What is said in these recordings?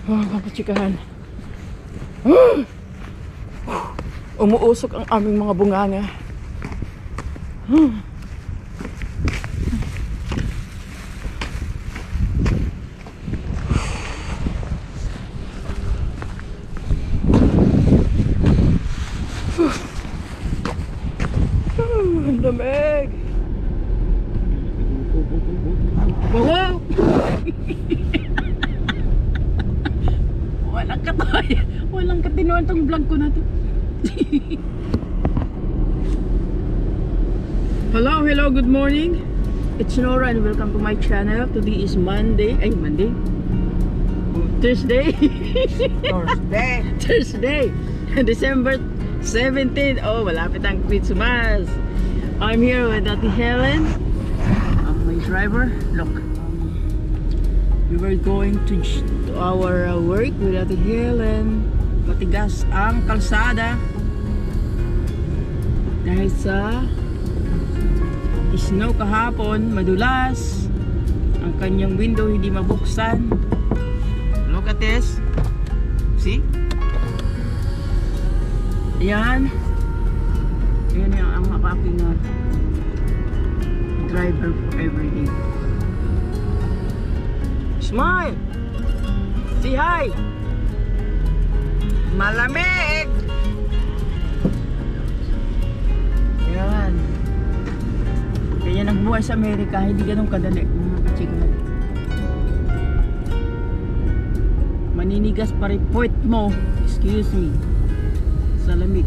Mga katsikahan. Umuusok ang aming mga bunganga. Ang lamig. Wow! Walang katoy. Walang katinuan tong vlog ko na to. Hello, good morning. It's Nora and welcome to my channel. Today is Monday. Thursday. Thursday. December 17. Oh, malapit ang Christmas. I'm here with Ate Helen. My driver. Look. We were going to our work with Ate Helen. Matigas ang kalsada dahil sa snow kahapon, madulas ang kanyang window, hindi mabuksan. Look at this. See? Yan yung ang aking driver for everyday. Smile! Say hi! Malamig! Yan. Kaya nagbuhay sa Amerika, hindi ganun kadali mga kachika. Maninigas pa rin puwet mo. Excuse me. Sa lamig.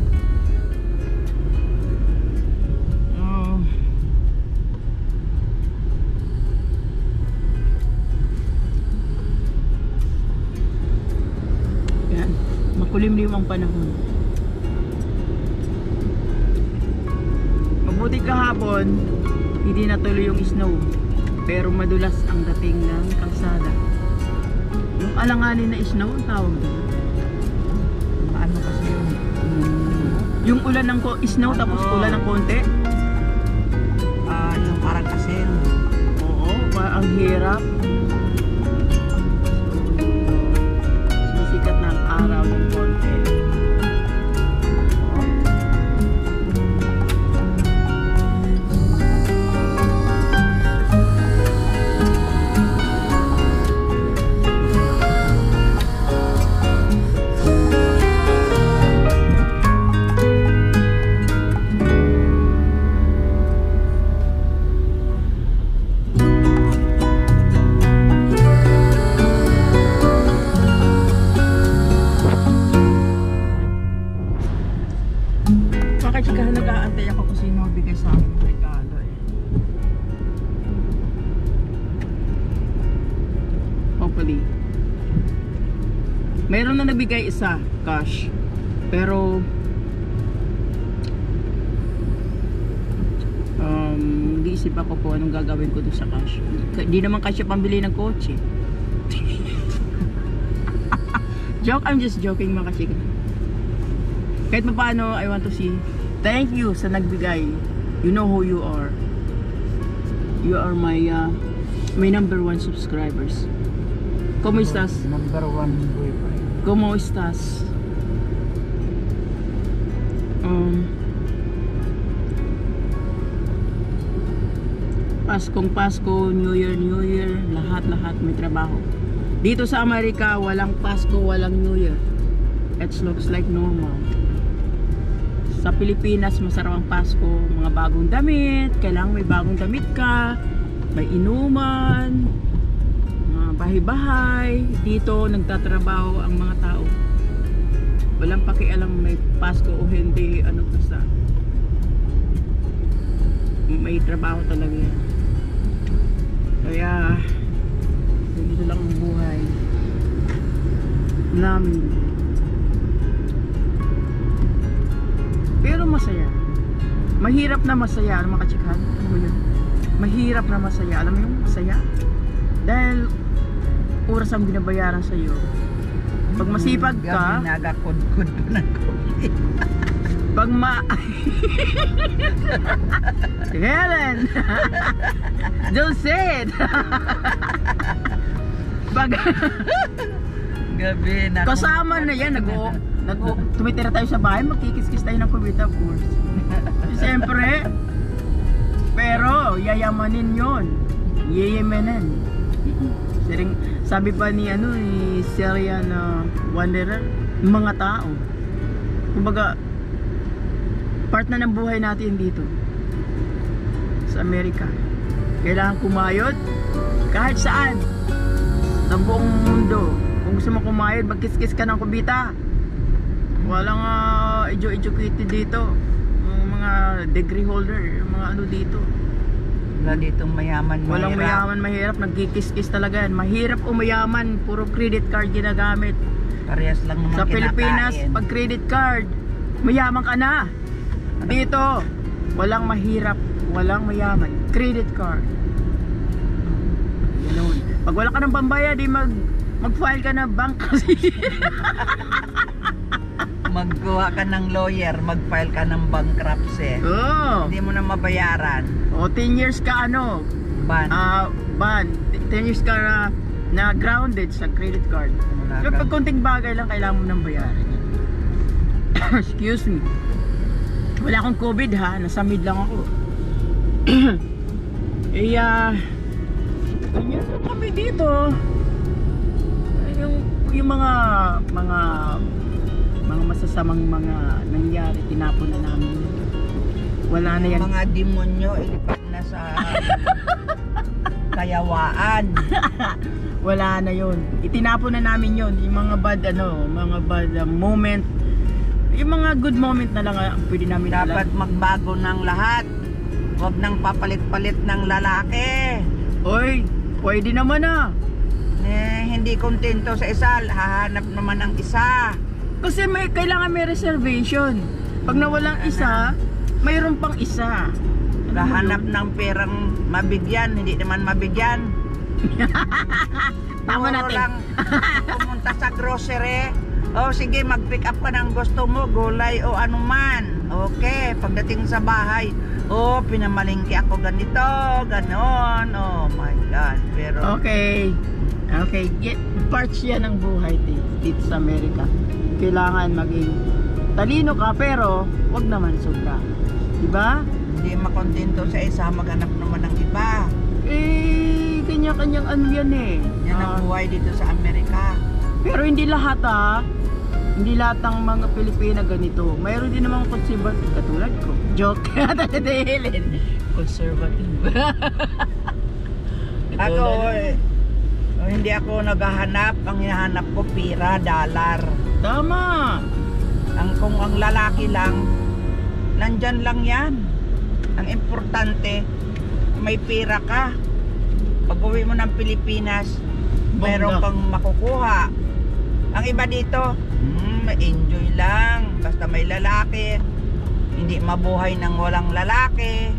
Yan. Makulimlim ang panahon. Mabuti kahapon, hindi natuloy yung snow, pero madulas ang dating ng kalsada. Yung alanganin na snow ang tawag doon. Paano kasi yun? Yung ulan ng snow tapos ulan ng konti? Yung parang asin. Oo, ang hirap. Sisikat na ang araw ng konti. Chikahan, nag-aantay ako kung sino magbigay sa akin ng regalo eh. Hopefully. Mayroon na nabigay isa, cash. Pero nag-iisip ako po anong gagawin ko doon sa cash. Hindi naman kasi pambili ng kotse. Joke, I'm just joking mga kachika. Kahit paano, I want to see. Thank you sa nagbigay. You know who you are. You are my number 1 subscribers. ¿Cómo estás? Number 1 boyfriend. ¿Cómo estás? Paskong Pasko, New Year, lahat may trabaho. Dito sa Amerika, walang Pasko, walang New Year. It looks like normal. Sa Pilipinas, masarap ang Pasko, mga bagong damit, kailangan may bagong damit ka, may inuman, mga bahay-bahay. Dito, nagtatrabaho ang mga tao. Walang pakialam may Pasko o hindi, ano basta. May trabaho talaga yan. Kaya, dito lang ang buhay namin. Pero masaya. Mahirap na masaya. Alam mo kachikahan? Ano mo yun? Mahirap na masaya. Alam mo yung masaya? Dahil oras ang binabayaran sa iyo. Pag masipag ka, nagakod-kod ko na ko. Pag Helen! Don't say it! Gabi na. Kasama na yan, tumitira tayo sa bahay, magkikis-kis tayo ng kubita, of course. Siyempre, pero yayamanin yon, yayamanin. Sabi pa ni Syrian Wanderer, mga tao, kumbaga, part na ng buhay natin dito sa Amerika. Kailangan kumayod kahit saan sa buong mundo. Kung gusto mo kumayod, magkis-kis ka ng kubita. Walang educated dito, mga degree holder, mga ano dito. Wala ditong mayaman, mahirap. Walang mayaman, mahirap. Nagkikis-kis talaga yan. Mahirap o mayaman, puro credit card ginagamit. Parehas lang naman Sa Pilipinas, kinakain. pag credit card, mayaman ka na. Dito, walang mahirap, walang mayaman. Credit card. Ganun. Pag wala ka ng pambayad, mag-file ka na bank kasi. Magkuha ka ng lawyer, mag-file ka ng bankruptcy. Oh. Hindi mo na mabayaran. O 10 years ka Ban. ban. 10 years ka na grounded sa credit card. Wala So ka. pag konting bagay lang, kailangan mo nang bayaran. Excuse me. Wala akong COVID ha, nasa mid lang ako. Ganyan na kami dito. Yung mga masasamang mga nangyari, tinapon na namin. Wala na yan. Mga demonyo, ilipat na sa kayawaan. Wala na yon. Itinapon na namin yon. Yung mga bad moment. Yung mga good moment na lang ang pwede namin Dapat magbago ng lahat. Huwag nang papalit-palit ng lalaki. Oy, pwede naman Hindi kontento sa isa, hahanap naman ang isa. Kasi kailangan may reservation. Pag nawalang isa, mayroon pang isa. Hahanap ng perang mabigyan, hindi naman mabigyan. Tama Puro natin. lang pumunta sa grocery. O sige, mag-pick up ka ng gusto mo, gulay o anuman. Okay, pagdating sa bahay, pinamalingki ako ganito, ganon. Oh my God. Pero Okay. Parts yan ng buhay dito sa Amerika. Kailangan maging talino ka, pero wag naman sobra. Diba? hindi makontento sa isa, maghanap naman ng iba. Kanya-kanyang ano yan Yan ang buhay dito sa Amerika. Pero hindi lahat hindi lahat ng mga Pilipina ganito. Mayroon din namang conservative katulad ko. Joke. Tatahilin. Conservative. Ako, hindi ako naghahanap. Ang hinahanap ko, pira, dollar. Tama. Kung ang lalaki lang, nandyan lang yan. Ang importante, may pira ka. Pag uwi mo ng Pilipinas, mayroon kang makukuha. Ang iba dito, enjoy lang. Basta may lalaki. Hindi mabuhay ng walang lalaki.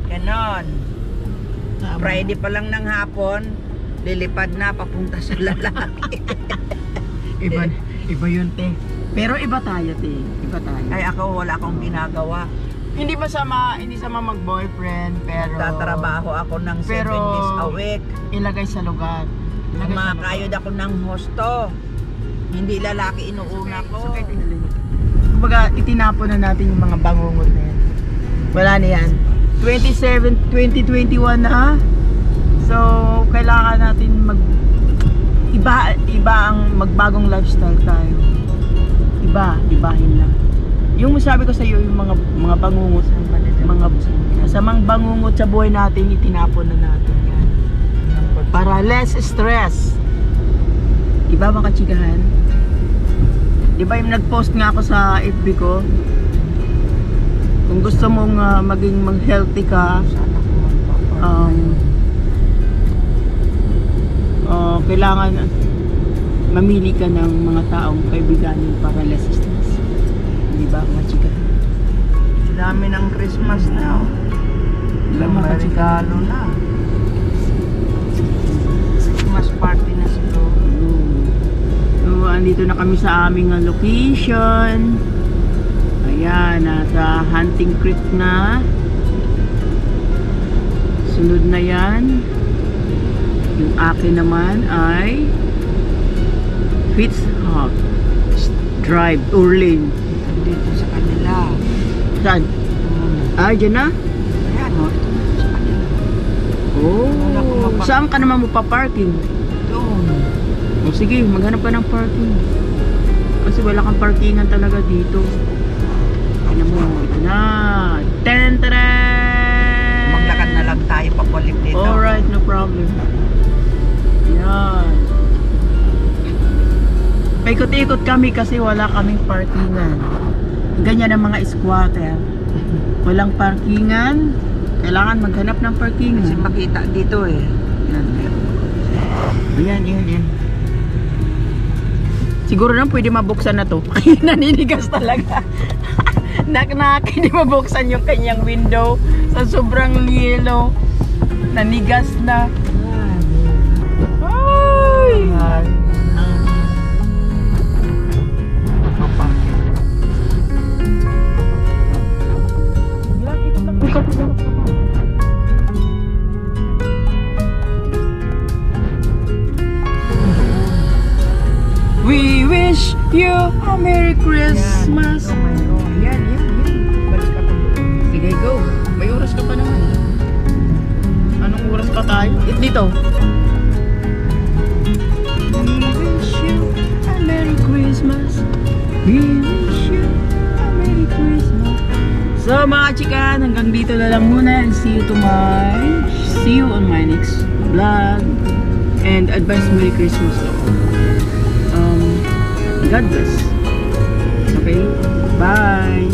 Ganon. Friday pa lang ng hapon, lilipad na papunta sa lalaki. Iba yun, te. Pero iba tayo, te. Iba tayo. Ay, ako wala akong ginagawa. Hindi sama mag-boyfriend, pero Tatrabaho ako ng 7 pero days a week. ilagay sa lugar. Kumakayod ako ng husto. Hindi lalaki inuuna ko. Kumbaga, itinapon na natin yung mga bangungot na yan. Wala na yan. 2021 na. So, kailangan natin iba ang magbagong lifestyle tayo. Ibahin na. Yung sabi ko sa iyo, yung mga bangungot, mga masamang bangungot sa buhay natin, itinapon na natin yan. Para less stress. Diba mga kachigahan? Diba yung nag-post nga ako sa FB ko? Kung gusto mong maging mag-healthy ka, kailangan mamili ka ng mga taong kaibiganin para less stress. Diba mga kachigahan? Dami ng Christmas na. May regalo na. Christmas party na siguro. So, andito na kami sa aming location. Ayan, nasa Hunting Creek na. Sunod na yan. Yung akin naman ay Fitz Hawk Drive, Orleans. Dito sa kanila. Saan? Ah, dyan na? Ayan o, ito na sa kanila. Wala akong Oh, mapak- saan ka naman magpa-parking? Doon. O sige, maghanap ka ng parking. Kasi wala kang parkingan talaga dito. Ano mo, ito na. Ten-teren! Maglakad na lang tayo pabalik dito. Alright, no problem. Yan. Paikot-ikot kami kasi wala kaming parkingan. Ganyan ang mga squatter. Walang parkingan. Kailangan maghanap ng Kasi parkingan. makita dito eh. Yan. Yan. Siguro na pwede mabuksan na to. Naninigas talaga. Nak-nak, hindi mabuksan yung kanyang window. Sa sobrang yelo. Nanigas na. Ay! We wish you a Merry Christmas. Yan. Balik ako. Sige, go. May oras ka pa naman. Anong oras pa tayo? Dito. We wish you a Merry Christmas. We wish you a Merry Christmas. So mga chika, hanggang dito na lang muna and see you on my next vlog. And advance Merry Christmas to all. God bless. Okay? Bye!